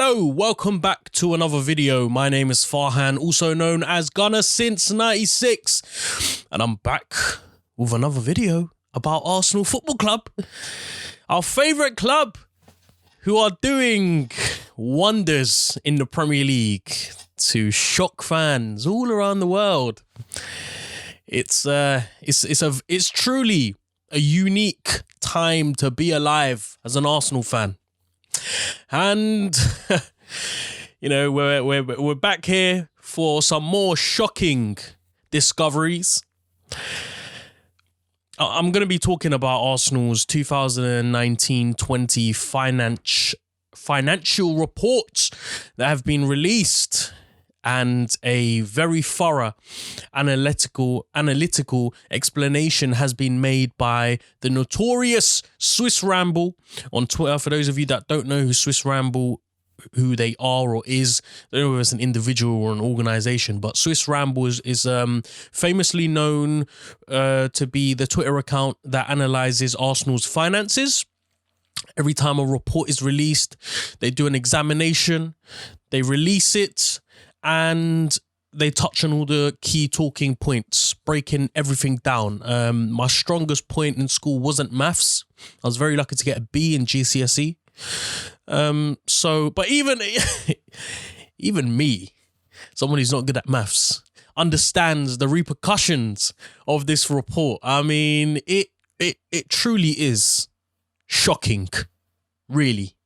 Hello, welcome back to another video. My name is Farhan, also known as Gunner since 96, and I'm back with another video about Arsenal Football Club, our favourite club, who are doing wonders in the Premier League to shock fans all around the world. It's truly a unique time to be alive as an Arsenal fan. And you know, we're back here for some more shocking discoveries. I'm going to be talking about Arsenal's 2019-20 financial reports that have been released, and a very thorough analytical explanation has been made by the notorious Swiss Ramble on Twitter. For those of you that don't know who Swiss Ramble, who they are or is, I don't know if it's an individual or an organization, but Swiss Ramble is famously known to be the Twitter account that analyzes Arsenal's finances. Every time a report is released, they do an examination, they release it, and they touch on all the key talking points, breaking everything down. My strongest point in school wasn't maths. I was very lucky to get a B in GCSE. But even me, someone who's not good at maths, understands the repercussions of this report. I mean, it truly is shocking, really.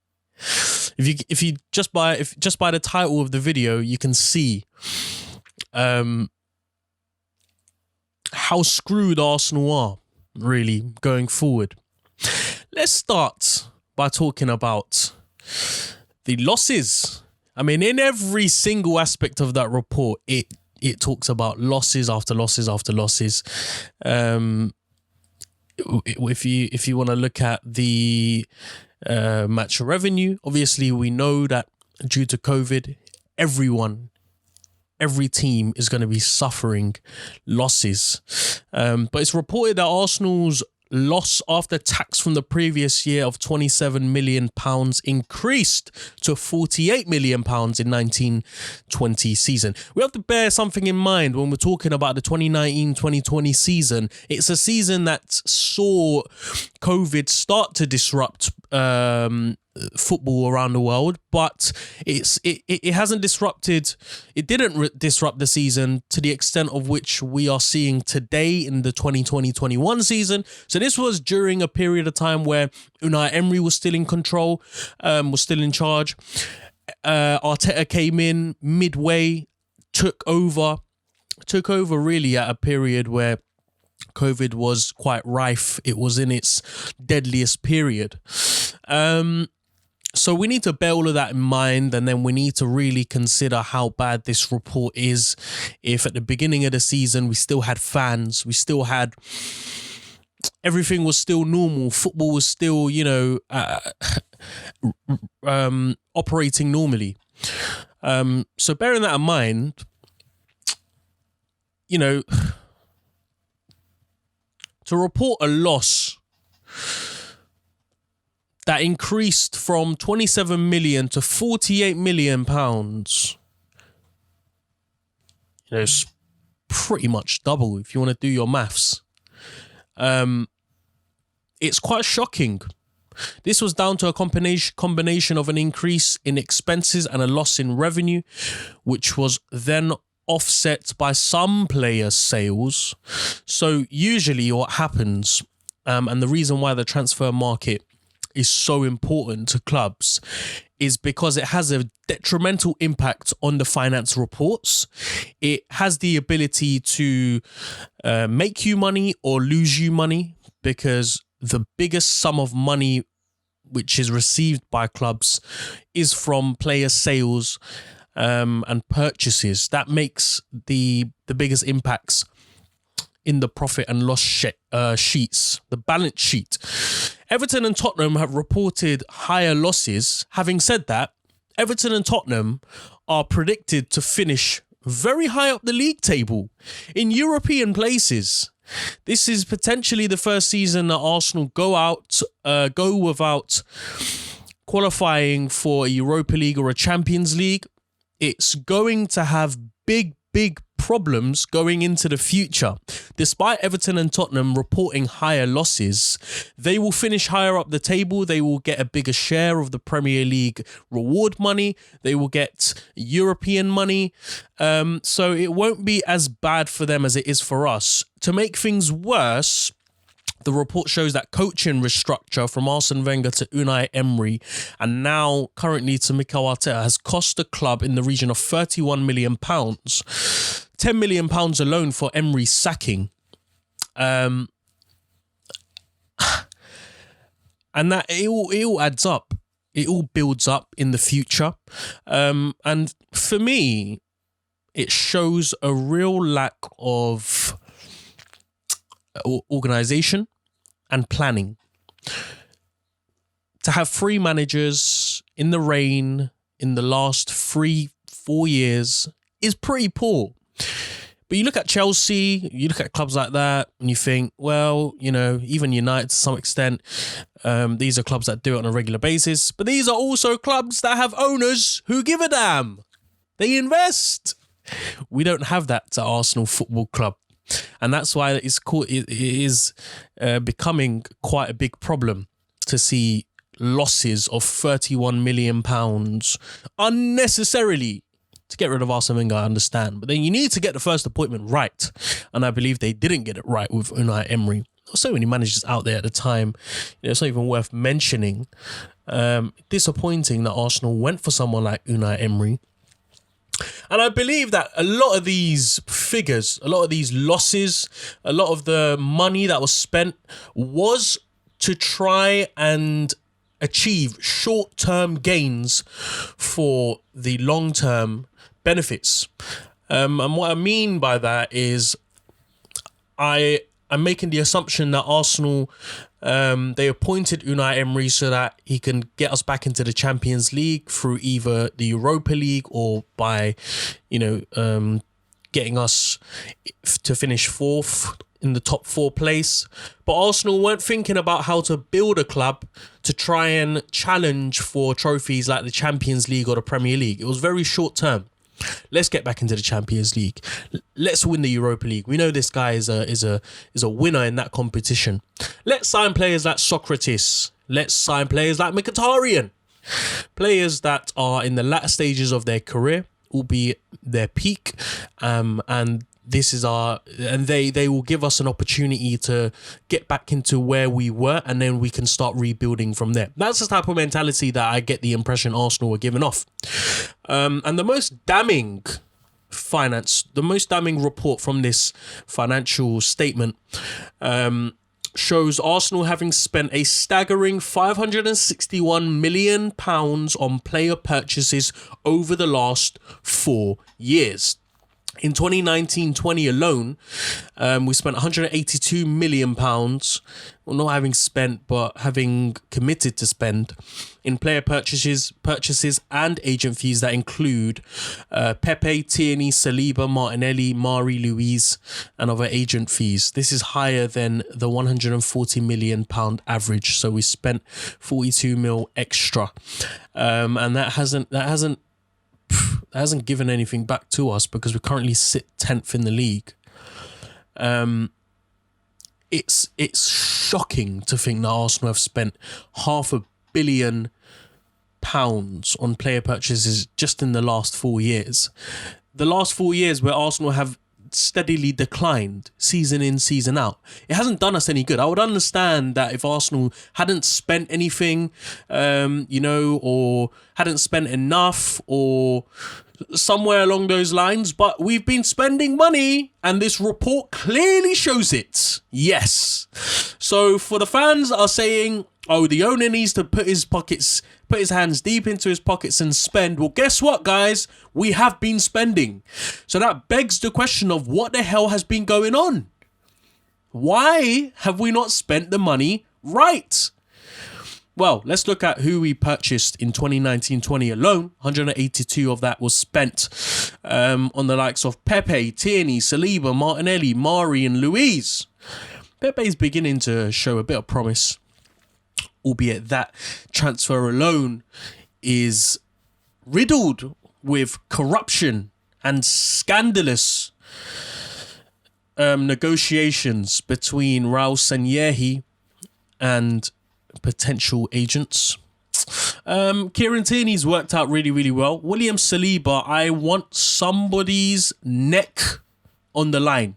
If you just by the title of the video, you can see how screwed Arsenal are, really, going forward. Let's start by talking about the losses. I mean, in every single aspect of that report, it talks about losses after losses after losses. If you want to look at the match revenue, obviously we know that due to COVID, every team is going to be suffering losses. But it's reported that Arsenal's loss after tax from the previous year of £27 million increased to £48 million in 1920 season. We have to bear something in mind when we're talking about the 2019-2020 season. It's a season that saw COVID start to disrupt football around the world, but it hasn't disrupted. It didn't disrupt the season to the extent of which we are seeing today in the 2020-21 season. So this was during a period of time where Unai Emery was still in control, was still in charge. Arteta came in midway, took over really at a period where COVID was quite rife. It was in its deadliest period. So we need to bear all of that in mind, and then we need to really consider how bad this report is. If at the beginning of the season we still had fans, we still had everything was still normal, football was still, operating normally. So bearing that in mind, to report a loss that increased from 27 million to 48 million pounds, it's pretty much double if you want to do your maths. It's quite shocking. This was down to a combination of an increase in expenses and a loss in revenue, which was then offset by some players' sales. So usually what happens, and the reason why the transfer market is so important to clubs, is because it has a detrimental impact on the finance reports. It has the ability to make you money or lose you money, because the biggest sum of money which is received by clubs is from player sales and purchases. That makes the biggest impacts in the profit and loss sheets, the balance sheet. Everton and Tottenham have reported higher losses. Having said that, Everton and Tottenham are predicted to finish very high up the league table in European places. This is potentially the first season that Arsenal go without qualifying for a Europa League or a Champions League, it's going to have big problems going into the future. Despite Everton and Tottenham reporting higher losses, they will finish higher up the table. They will get a bigger share of the Premier League reward money. They will get European money. So it won't be as bad for them as it is for us. To make things worse, the report shows that coaching restructure from Arsene Wenger to Unai Emery and now currently to Mikel Arteta has cost the club in the region of £31 million. £10 million alone for Emery's sacking. And that it all adds up. It all builds up in the future. And for me, it shows a real lack of organisation and planning. To have 3 managers in the reign in the last 3-4 years is pretty poor. But you look at Chelsea, you look at clubs like that, and you think, well, you know, even United to some extent, these are clubs that do it on a regular basis. But these are also clubs that have owners who give a damn. They invest. We don't have that at Arsenal Football Club. And that's why it is becoming quite a big problem to see losses of £31 million unnecessarily. To get rid of Arsene Wenger, I understand. But then you need to get the first appointment right. And I believe they didn't get it right with Unai Emery. There were so many managers out there at the time. You know, it's not even worth mentioning. Disappointing that Arsenal went for someone like Unai Emery. And I believe that a lot of these figures, a lot of these losses, a lot of the money that was spent was to try and achieve short-term gains for the long-term benefits. And what I mean by that is I'm making the assumption that Arsenal, they appointed Unai Emery so that he can get us back into the Champions League through either the Europa League or by, getting us to finish 4th in the top 4 place. But Arsenal weren't thinking about how to build a club to try and challenge for trophies like the Champions League or the Premier League. It was very short term. Let's get back into the Champions League. Let's win the Europa League. We know this guy is a winner in that competition. Let's sign players like Socrates. Let's sign players like Mkhitaryan. Players that are in the latter stages of their career, albeit their peak, and this is they will give us an opportunity to get back into where we were, and then we can start rebuilding from there. That's the type of mentality that I get the impression Arsenal were giving off. And the most damning report from this financial statement shows Arsenal having spent a staggering £561 million on player purchases over the last 4 years. In 2019-20 alone, we spent £182 million, well, not having spent, but having committed to spend in player purchases and agent fees that include Pepe, Tierney, Saliba, Martinelli, Mari, Luiz, and other agent fees. This is higher than the £140 million average, so we spent 42 mil extra, and that hasn't given anything back to us because we currently sit 10th in the league. It's shocking to think that Arsenal have spent £500 million on player purchases just in the last 4 years. The last 4 years where Arsenal have steadily declined season in, season out. It hasn't done us any good. I would understand that if Arsenal hadn't spent anything, or hadn't spent enough or somewhere along those lines, but we've been spending money and this report clearly shows it. Yes. So for the fans that are saying, oh, the owner needs to put his hands deep into his pockets and spend. Well, guess what, guys? We have been spending. So that begs the question of what the hell has been going on? Why have we not spent the money right? Well, let's look at who we purchased in 2019-20 alone. 182 of that was spent on the likes of Pepe, Tierney, Saliba, Martinelli, Mari and Luiz. Pepe's beginning to show a bit of promise. albeit that transfer alone is riddled with corruption and scandalous negotiations between Raul Sanyehi and potential agents. Kieran Tierney's worked out really, really well. William Saliba, I want somebody's neck on the line.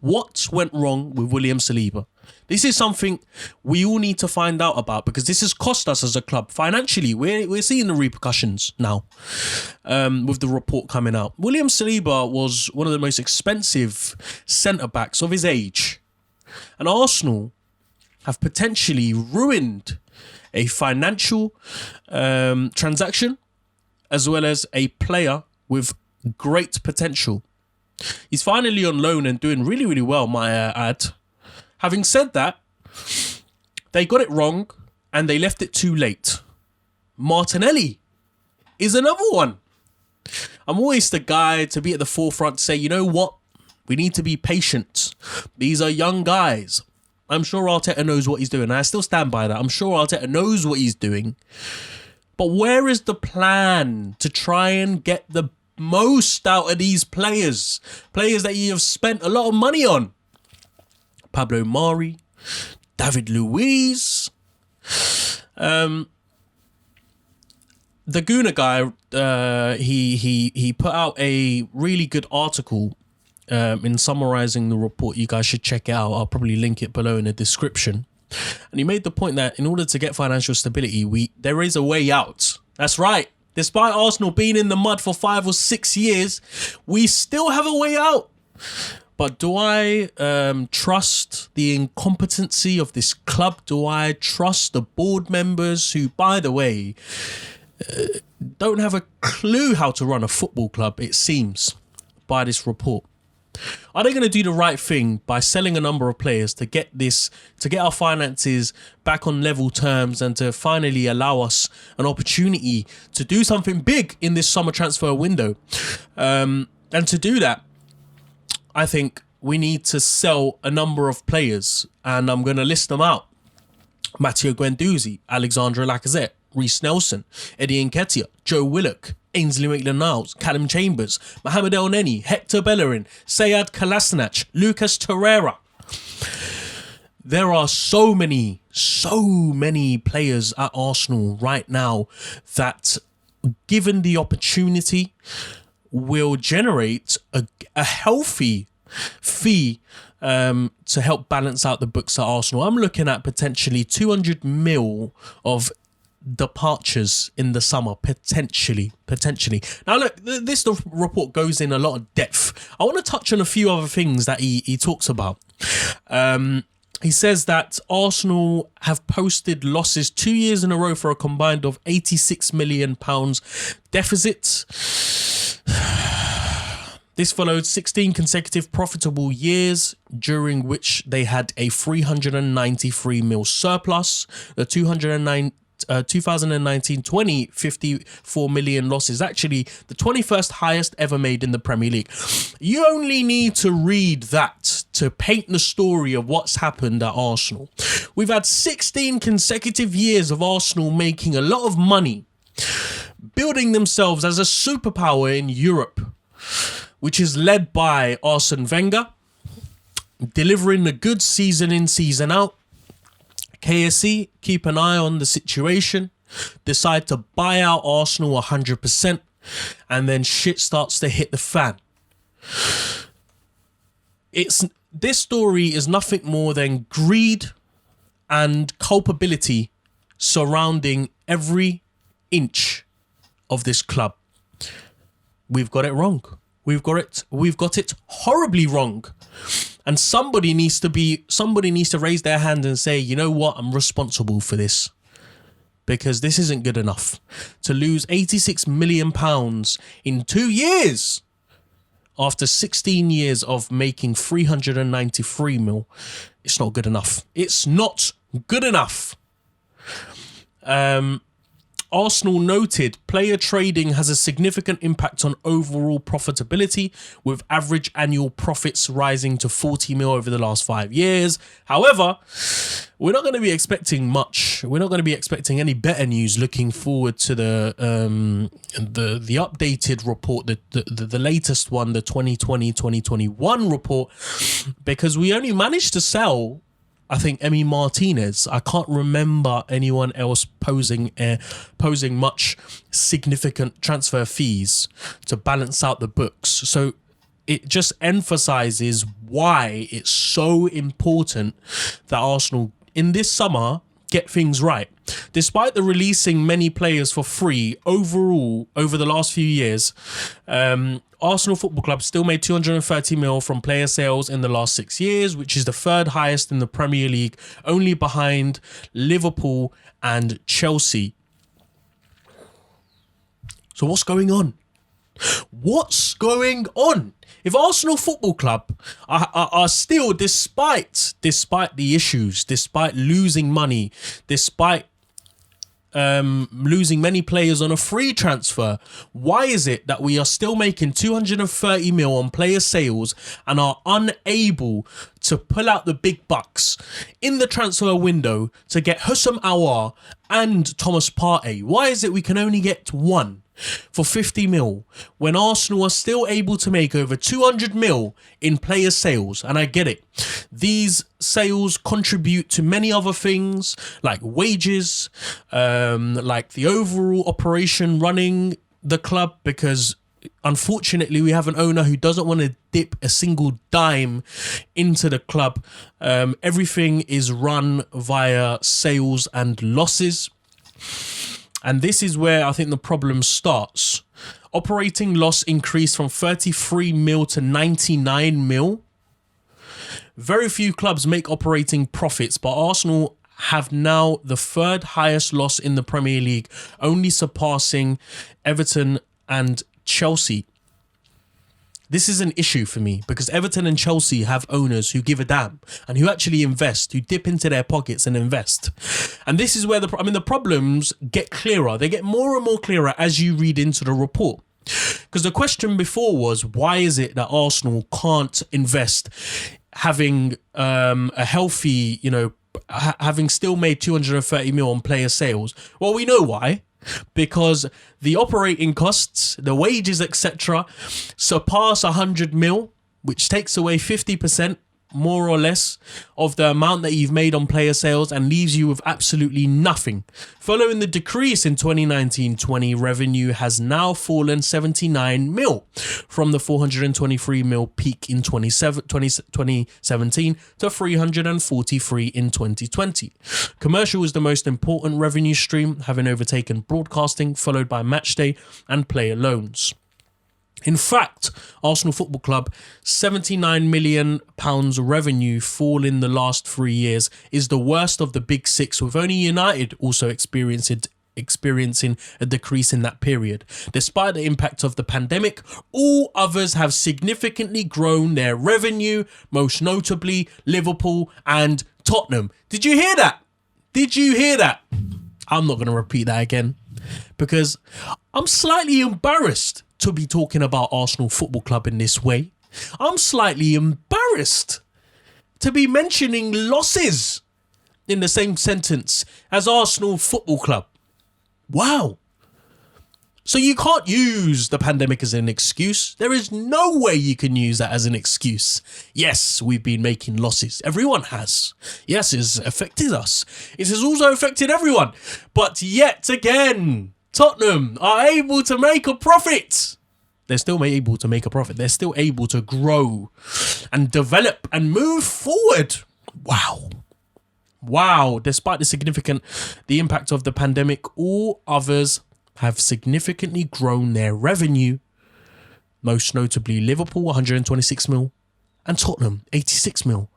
What went wrong with William Saliba? This is something we all need to find out about, because this has cost us as a club financially. We're seeing the repercussions now with the report coming out. William Saliba was one of the most expensive centre-backs of his age. And Arsenal have potentially ruined a financial transaction as well as a player with great potential. He's finally on loan and doing really, really well, might I add. Having said that, they got it wrong and they left it too late. Martinelli is another one. I'm always the guy to be at the forefront to say, you know what? We need to be patient. These are young guys. I'm sure Arteta knows what he's doing. And I still stand by that. I'm sure Arteta knows what he's doing. But where is the plan to try and get the most out of these players? Players that you have spent a lot of money on. Pablo Mari, David Luiz. The Guna guy, he put out a really good article in summarizing the report. You guys should check it out. I'll probably link it below in the description. And he made the point that in order to get financial stability, there is a way out. That's right. Despite Arsenal being in the mud for 5 or 6 years, we still have a way out. But do I trust the incompetency of this club? Do I trust the board members who, by the way, don't have a clue how to run a football club, it seems, by this report? Are they going to do the right thing by selling a number of players to get our finances back on level terms and to finally allow us an opportunity to do something big in this summer transfer window? And to do that, I think we need to sell a number of players, and I'm going to list them out. Matteo Guendouzi, Alexandre Lacazette, Reece Nelson, Eddie Nketiah, Joe Willock, Ainsley Maitland-Niles, Callum Chambers, Mohamed El-Neni, Hector Bellerin, Sead Kolasinac, Lucas Torreira. There are so many players at Arsenal right now that, given the opportunity, will generate a healthy fee to help balance out the books at Arsenal. I'm looking at potentially 200 mil of departures in the summer, potentially. Now look, this report goes in a lot of depth. I want to touch on a few other things that he talks about. He says that Arsenal have posted losses 2 years in a row for a combined of £86 million deficit. This followed 16 consecutive profitable years, during which they had a 393 mil surplus. The 2019-20, 54 million losses, actually the 21st highest ever made in the Premier League. You only need to read that to paint the story of what's happened at Arsenal. We've had 16 consecutive years of Arsenal making a lot of money, building themselves as a superpower in Europe, which is led by Arsene Wenger, delivering the goods season in, season out. KSE keep an eye on the situation, decide to buy out Arsenal 100%, and then shit starts to hit the fan. This story is nothing more than greed and culpability surrounding every inch of this club. We've got it wrong. We've got it horribly wrong. And somebody needs to raise their hand and say, you know what, I'm responsible for this. Because this isn't good enough. To lose £86 million in 2 years after 16 years of making 393 mil, it's not good enough. It's not good enough. Arsenal noted player trading has a significant impact on overall profitability, with average annual profits rising to 40 mil over the last 5 years. However, we're not going to be expecting much. We're not going to be expecting any better news looking forward to the updated report, the latest one, the 2020-2021 report, because we only managed to sell, I think, Emi Martinez. I can't remember anyone else posing much significant transfer fees to balance out the books. So it just emphasizes why it's so important that Arsenal in this summer get things right. Despite the releasing many players for free overall over the last few years, Arsenal Football Club still made 230 mil from player sales in the last 6 years, which is the third highest in the Premier League, only behind Liverpool and Chelsea. So what's going on? What's going on? If Arsenal Football Club are still, despite the issues, despite losing money, despite losing many players on a free transfer, why is it that we are still making 230 mil on player sales and are unable to pull out the big bucks in the transfer window to get Hussam Aouar and Thomas Partey? Why is it we can only get one for 50 mil when Arsenal are still able to make over 200 mil in player sales? And I get it. These sales contribute to many other things like wages, like the overall operation running the club, because unfortunately we have an owner who doesn't want to dip a single dime into the club. Everything is run via sales and losses. And this is where I think the problem starts. Operating loss increased from 33 mil to 99 mil. Very few clubs make operating profits, but Arsenal have now the third highest loss in the Premier League, only surpassing Everton and Chelsea. This is an issue for me because Everton and Chelsea have owners who give a damn and who actually invest, who dip into their pockets and invest. And this is where the problems get clearer. They get more and more clearer as you read into the report. Because the question before was, why is it that Arsenal can't invest, having a healthy, having still made 230 mil on player sales? Well, we know why. Because the operating costs, the wages, etc., surpass 100 mil, which takes away 50%, more or less, of the amount that you've made on player sales and leaves you with absolutely nothing. Following the decrease in 2019-20, revenue has now fallen 79 mil from the 423 mil peak in 2017 to 343 in 2020. Commercial is the most important revenue stream, having overtaken broadcasting, followed by matchday and player loans. In fact, Arsenal Football Club, £79 million revenue fall in the last 3 years is the worst of the big six, with only United also experiencing a decrease in that period. Despite the impact of the pandemic, all others have significantly grown their revenue, most notably Liverpool and Tottenham. Did you hear that? Did you hear that? I'm not going to repeat that again because I'm slightly embarrassed to be talking about Arsenal Football Club in this way. I'm slightly embarrassed to be mentioning losses in the same sentence as Arsenal Football Club. Wow. So you can't use the pandemic as an excuse. There is no way you can use that as an excuse. Yes, we've been making losses. Everyone has. Yes, it's affected us. It has also affected everyone. But yet again, Tottenham are able to make a profit. They're still able to make a profit. They're still able to grow and develop and move forward. Wow. Despite the impact of the pandemic, all others have significantly grown their revenue. Most notably Liverpool, 126 mil, and Tottenham, 86 mil.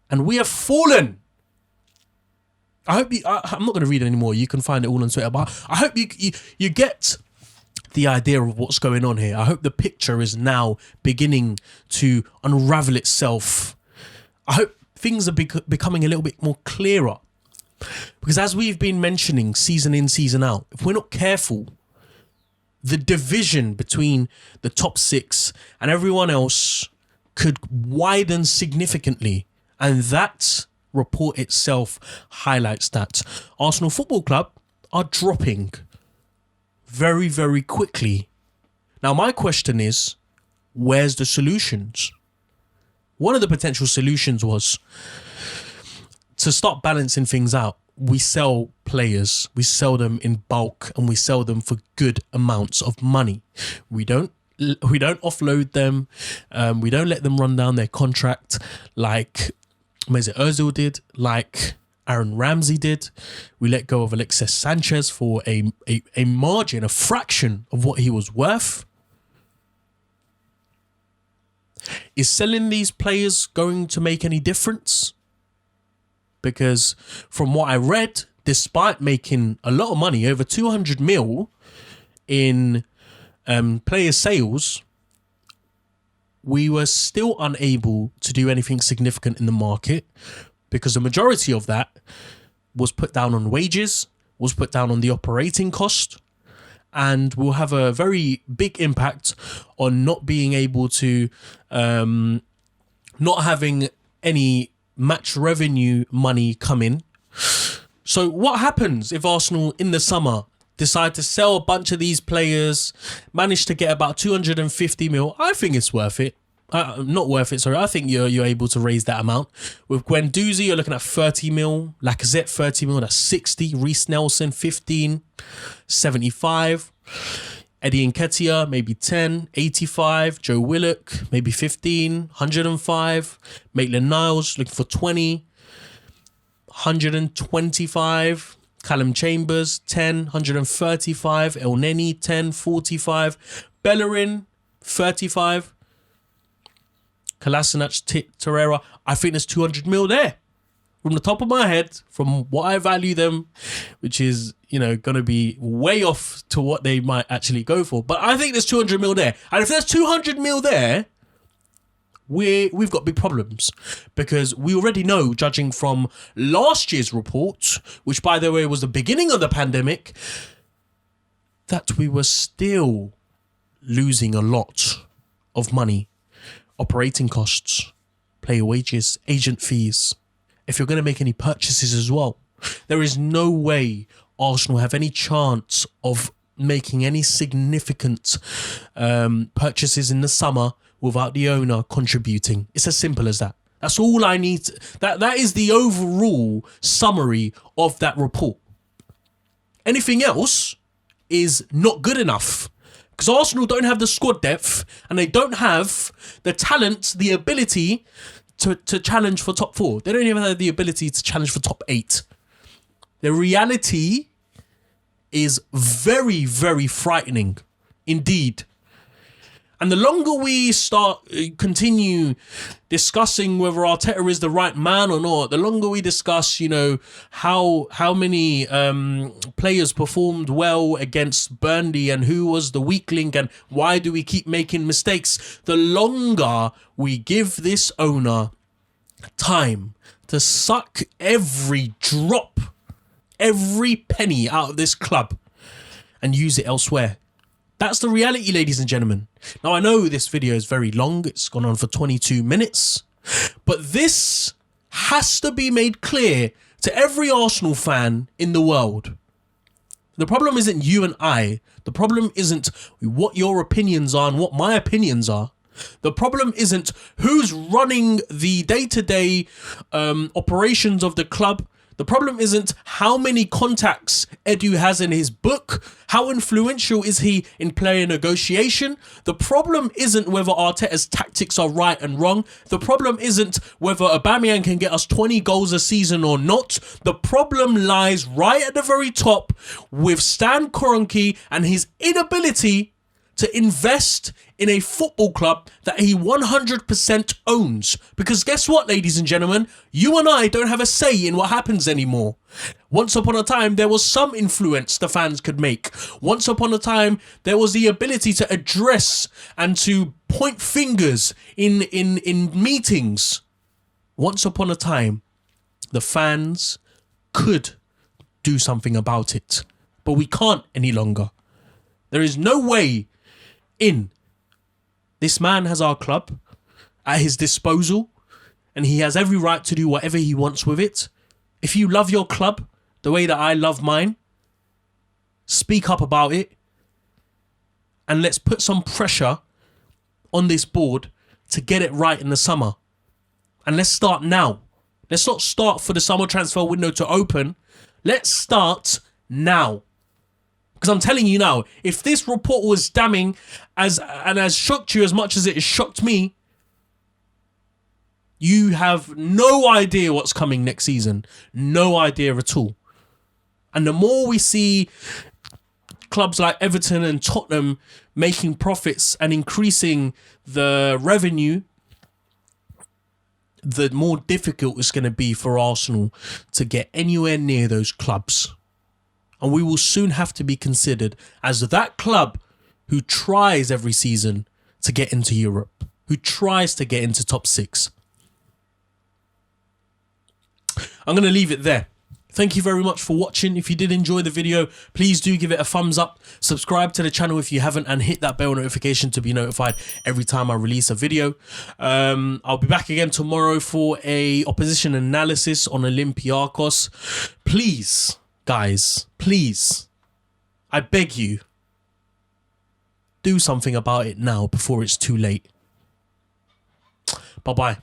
And we have fallen. I hope I'm not going to read it anymore. You can find it all on Twitter, but I hope you get the idea of what's going on here. I hope the picture is now beginning to unravel itself. I hope things are becoming a little bit more clearer. Because as we've been mentioning season in, season out, if we're not careful, the division between the top six and everyone else could widen significantly. And that report itself highlights that. Arsenal Football Club are dropping very, very quickly. Now, my question is, where's the solutions? One of the potential solutions was to start balancing things out. We sell players, we sell them in bulk, and we sell them for good amounts of money. We don't offload them. We don't let them run down their contract like Mesut Ozil did, like Aaron Ramsey did. We let go of Alexis Sanchez for a margin, a fraction of what he was worth. Is selling these players going to make any difference? Because from what I read, despite making a lot of money, over 200 mil in player sales, we were still unable to do anything significant in the market, because the majority of that was put down on wages, was put down on the operating cost, and will have a very big impact on not being able to, not having any match revenue money come in. So what happens if Arsenal in the summer decide to sell a bunch of these players, manage to get about 250 mil? I think it's worth it. Not worth it, sorry. I think you're able to raise that amount. With Guendouzi, you're looking at 30 mil. Lacazette, 30 mil. That's 60. Reece Nelson, 15. 75. Eddie Nketiah, maybe 10. 85. Joe Willock, maybe 15. 105. Maitland-Niles, looking for 20. 125. Callum Chambers, 10. 135. El Neni, 10. 45. Bellerin, 35. Kolasinac, Torreira. I think there's 200 mil there. From the top of my head, from what I value them, which is, going to be way off to what they might actually go for. But I think there's 200 mil there. And if there's 200 mil there, we've got big problems. Because we already know, judging from last year's report, which, by the way, was the beginning of the pandemic, that we were still losing a lot of money. Operating costs, player wages, agent fees. If you're going to make any purchases as well, there is no way Arsenal have any chance of making any significant purchases in the summer without the owner contributing. It's as simple as that. That's all I need. That is the overall summary of that report. Anything else is not good enough. Because Arsenal don't have the squad depth and they don't have the talent, the ability to challenge for top 4. They don't even have the ability to challenge for top 8. The reality is very, very frightening indeed. And the longer we continue discussing whether Arteta is the right man or not, the longer we discuss, how many players performed well against Burnley and who was the weak link and why do we keep making mistakes, the longer we give this owner time to suck every drop, every penny out of this club and use it elsewhere. That's the reality, ladies and gentlemen. Now, I know this video is very long. It's gone on for 22 minutes. But this has to be made clear to every Arsenal fan in the world. The problem isn't you and I. The problem isn't what your opinions are and what my opinions are. The problem isn't who's running the day-to-day operations of the club. The problem isn't how many contacts Edu has in his book. How influential is he in player negotiation? The problem isn't whether Arteta's tactics are right and wrong. The problem isn't whether Aubameyang can get us 20 goals a season or not. The problem lies right at the very top with Stan Kroenke and his inability to invest in a football club that he 100% owns. Because guess what, ladies and gentlemen? You and I don't have a say in what happens anymore. Once upon a time, there was some influence the fans could make. Once upon a time, there was the ability to address and to point fingers in meetings. Once upon a time, the fans could do something about it, but we can't any longer. There is no way in. This man has our club at his disposal, and he has every right to do whatever he wants with it. If you love your club the way that I love mine, speak up about it, and let's put some pressure on this board to get it right in the summer. And let's start now. Let's not start for the summer transfer window to open. Let's start now. Because I'm telling you now, if this report was damning and has shocked you as much as it has shocked me, you have no idea what's coming next season. No idea at all. And the more we see clubs like Everton and Tottenham making profits and increasing the revenue, the more difficult it's going to be for Arsenal to get anywhere near those clubs. And we will soon have to be considered as that club who tries every season to get into Europe, who tries to get into top 6. I'm going to leave it there. Thank you very much for watching. If you did enjoy the video, please do give it a thumbs up. Subscribe to the channel if you haven't, and hit that bell notification to be notified every time I release a video. I'll be back again tomorrow for a opposition analysis on Olympiacos. Please, guys, please, I beg you, do something about it now before it's too late. Bye-bye.